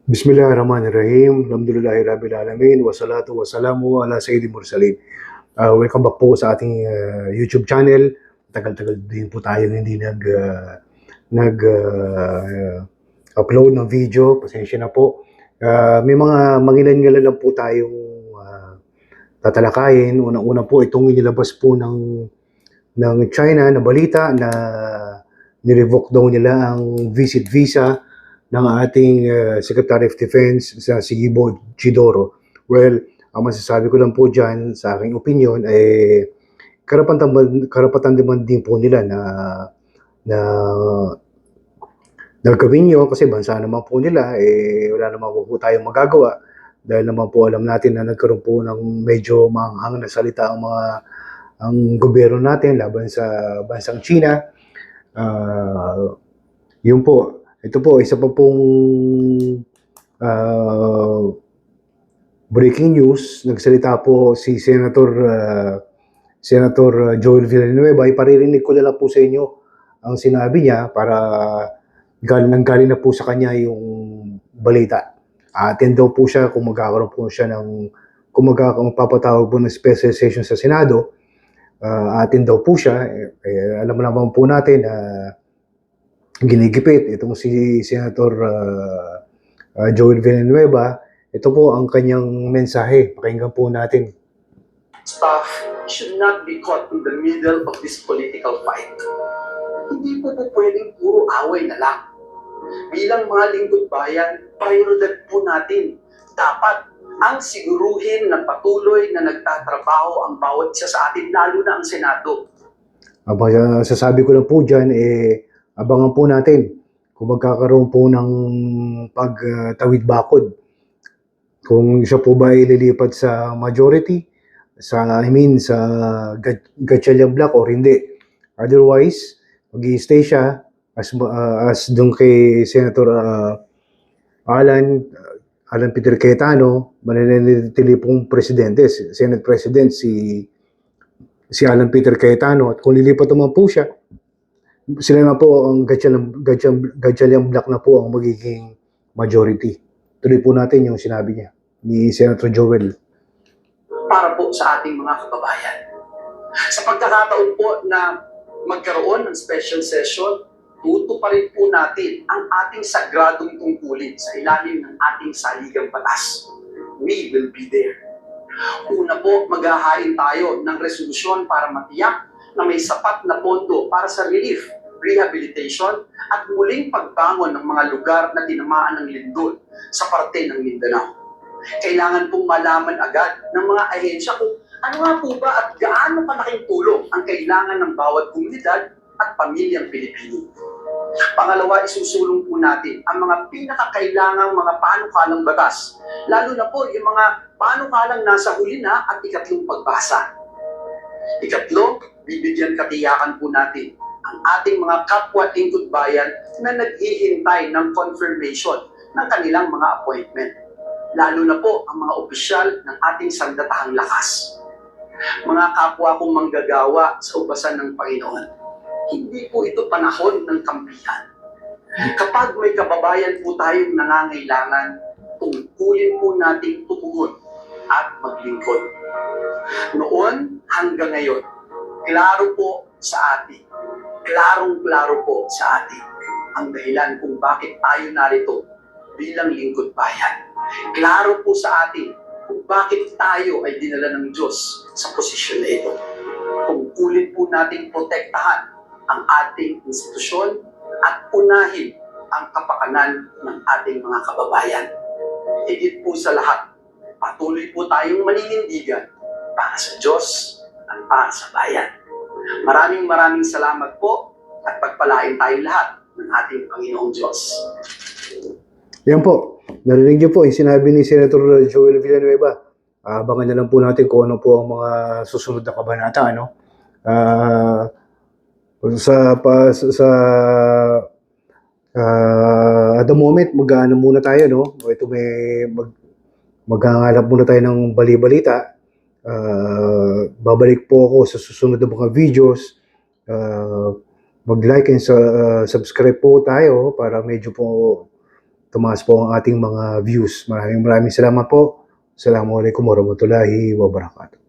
Bismillahirrahmanirrahim. Alhamdulillahirabbil alamin. Wassalatu wassalamu ala sayyidil mursalin. Welcome back po sa ating YouTube channel. Tagal-tagal din po tayo hindi upload ng video. Pasensya na po. May mga mangilan-ngilan lang po tayong tatalakayin. Unang-una po itong inilabas po ng China na balita na nirevoke daw nila ang visit visa ng ating Secretary of Defense sa Sigibo Chidoro. Well, ang masasabi ko lang po dyan sa aking opinion ay karapatan naman din po nila na gawin yun kasi bansa naman po nila, wala naman po tayong magagawa dahil naman po alam natin na nagkaroon po ng medyo manghang na salita ang gobyerno natin laban sa bansang China. Yun po. Ito po, isa pa pong breaking news. Nagsalita po si Senator Joel Villanueva. Iparirinig ko na lang po sa inyo ang sinabi niya para galing na po sa kanya yung balita. Atin daw po siya kung magkakaroon po siya kung magpapatawag po ng special session sa Senado. Atin daw po siya. Alam naman po natin na ginigipit itong si Senator Joel Villanueva. Ito po ang kanyang mensahe. Pakinggan po natin. Staff should not be caught in the middle of this political fight. Hindi po pwedeng puro away na lang. Bilang mga lingkod bayan, prioridad po natin. Dapat ang siguruhin na patuloy na nagtatrabaho ang bawat isa sa atin, lalo na ang Senado. Sasabi ko lang po dyan, abangan po natin kung magkakaroon po ng pagtawid bakod. Kung siya po ba ililipat sa majority, sa Gatchalian Block or hindi. Otherwise, mag-i-stay siya as doon kay Senator Alan Peter Cayetano, mananatili pong presidente, Senate President si Alan Peter Cayetano. At kung lilipat naman po siya, sila na po ang Gatchalian Block na po ang magiging majority. Tuloy po natin yung sinabi niya ni Senator Joel. Para po sa ating mga kababayan. Sa pagkakataon po na magkaroon ng special session, tutuparin po natin ang ating sagradong tungkulin sa ilalim ng ating saligang batas. We will be there. Una po, maghahain tayo ng resolusyon para matiyak na may sapat na pondo para sa relief, rehabilitation, at muling pagbangon ng mga lugar na tinamaan ng lindol sa parte ng Mindanao. Kailangan pong malaman agad ng mga ahensya kung ano nga po ba at gaano kalaking tulong ang kailangan ng bawat komunidad at pamilyang Pilipino. Pangalawa, isusulong po natin ang mga pinakakailangang mga panukalang batas, lalo na po yung mga panukalang nasa huli na at ikatlong pagbasa. Ikatlo, bibigyan katiyakan po natin ang ating mga kapwa lingkod bayan na naghihintay ng confirmation ng kanilang mga appointment, lalo na po ang mga opisyal ng ating sandatahang lakas. Mga kapwa kong manggagawa sa ubasan ng Panginoon, hindi po ito panahon ng kampihan. Kapag may kababayan po tayong nangangailangan, tungkulin po nating tutugon at maglingkod. Noon hanggang ngayon, klaro po sa atin, klarong-klaro po sa atin ang dahilan kung bakit tayo narito bilang lingkod bayan. Klaro po sa atin kung bakit tayo ay dinala ng Diyos sa posisyon na ito. Tungkulin po nating protektahan ang ating institusyon at unahin ang kapakanan ng ating mga kababayan. Higit po sa lahat, patuloy po tayong maninindigan para sa Diyos at para sa bayan. Maraming salamat po at pagpalain tayong lahat ng ating Panginoong Diyos. Yan po, narinig niyo po yung sinabi ni Senator Joel Villanueva. Abangan na lang po natin kung ano po ang mga susunod na kabanata, ano? At the moment, mag-ano muna tayo, no? Ito maghangalap muna tayo ng bali-balita. Babalik po ako sa susunod na mga videos. Mag-like and subscribe po tayo para medyo po tumaas po ang ating mga views. Maraming salamat po. Assalamualaikum warahmatullahi wabarakatuh.